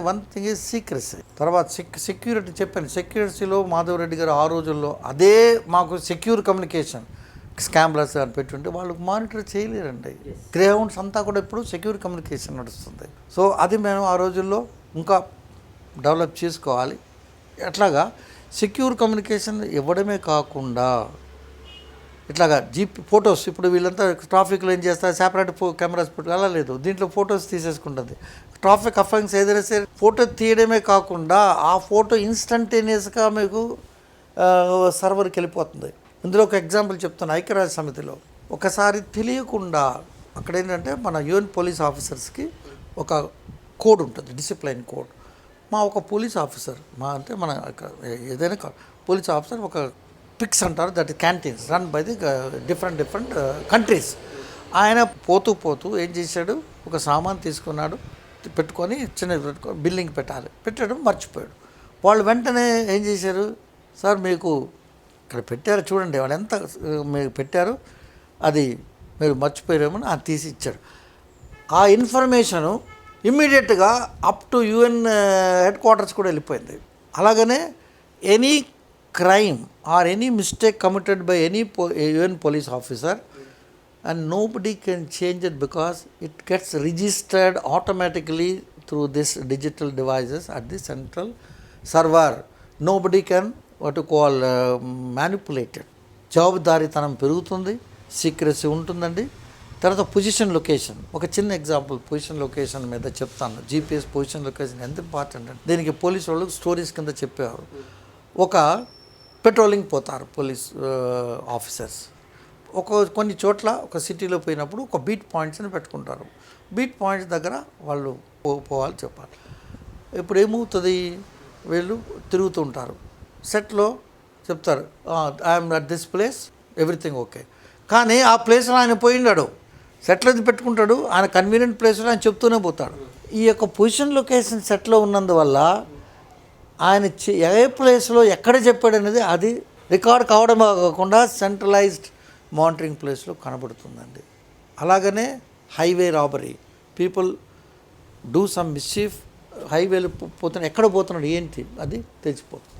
One thing is secrecy. తర్వాత security చెప్పాను, సెక్యూరిటీలో మాధవరెడ్డి గారు ఆ రోజుల్లో అదే మాకు సెక్యూర్ కమ్యూనికేషన్ స్కామ్లర్స్ అని పెట్టుంటే వాళ్ళు మానిటర్ చేయలేరండి. గ్రేహౌండ్స్ అంతా కూడా ఇప్పుడు సెక్యూర్ కమ్యూనికేషన్ నడుస్తుంది. సో అది మేము ఆ రోజుల్లో ఇంకా డెవలప్ చేసుకోవాలి. ఎట్లాగా సెక్యూర్ కమ్యూనికేషన్ ఇవ్వడమే కాకుండా ఇట్లాగా జీపీ ఫొటోస్, ఇప్పుడు వీళ్ళంతా ట్రాఫిక్లో ఏం చేస్తారు, సెపరేట్ కెమెరాస్ పెట్టి అలా లేదు, దీంట్లో ఫొటోస్ తీసేసుకుంటుంది. ట్రాఫిక్ అఫెన్స్ ఏదైనా సరే ఫోటో తీయడమే కాకుండా ఆ ఫోటో ఇన్స్టంటేనియస్గా మీకు సర్వర్కి వెళ్ళిపోతుంది. ఇందులో ఒక ఎగ్జాంపుల్ చెప్తాను. ఐక్యరాజ్య సమితిలో ఒకసారి తెలియకుండా అక్కడ ఏంటంటే మన యుఎన్ పోలీస్ ఆఫీసర్స్కి ఒక కోడ్ ఉంటుంది, డిసిప్లైన్ కోడ్. మా ఒక పోలీస్ ఆఫీసర్ అంటే మన ఏదైనా పోలీస్ ఆఫీసర్ ఒక పిక్స్ అంటారు, that canteens run by the different countries. ఆయన పోతూ ఏం చేశాడు, ఒక సామాన్ తీసుకున్నాడు, పెట్టుకొని చిన్నది పెట్టుకొని బిల్లింగ్ పెట్టడం మర్చిపోయాడు. వాళ్ళు వెంటనే ఏం చేశారు, సార్ మీకు ఇక్కడ పెట్టారు చూడండి, వాళ్ళు ఎంత మీరు పెట్టారు, అది మీరు మర్చిపోయారేమని అది తీసి ఇచ్చాడు. ఆ ఇన్ఫర్మేషను ఇమ్మీడియట్గా up to UN head quarters కూడా వెళ్ళిపోయింది. అలాగనే any crime or any mistake committed by any UN police officer, and nobody can change it because it gets registered automatically through this digital devices at the central server. Nobody can manipulate it. జవాబుదారీతనం పెరుగుతుంది, secrecy ఉంటుందండి. తర్వాత position location, ఒక చిన్న example position location మీద చెప్తాను. GPS position location ఎంత important అంటే దీనికి పోలీసు వాళ్ళు స్టోరీస్ కింద చెప్పేవారు. ఒక పెట్రోలింగ్ పోతారు పోలీస్ ఆఫీసర్స్, కొన్ని చోట్ల ఒక సిటీలో పోయినప్పుడు ఒక బీట్ పాయింట్స్ని పెట్టుకుంటారు. బీట్ పాయింట్స్ దగ్గర వాళ్ళు పోవాలి చెప్పాలి. ఇప్పుడు ఏమవుతుంది, వీళ్ళు తిరుగుతుంటారు, సెట్లో చెప్తారు I'm at this place, everything okay. కానీ ఆ ప్లేస్లో ఆయన పోయిండాడు, సెట్లో పెట్టుకుంటాడు, ఆయన కన్వీనియంట్ ప్లేస్లో ఆయన చెప్తూనే పోతాడు. ఈ యొక్క పొజిషన్ లొకేషన్ సెట్లో ఉన్నందువల్ల ఆయన ఏ ప్లేస్లో ఎక్కడ చెప్పాడు అనేది అది రికార్డ్ కావడమే కాకుండా సెంట్రలైజ్డ్ మానిటరింగ్ ప్లేస్లో కనబడుతుందండి. అలాగనే highway robbery, people do some mischief, హైవేలు పోతున్నాడు, ఎక్కడ పోతున్నాడు ఏంటి అది తెలిసిపోతుంది.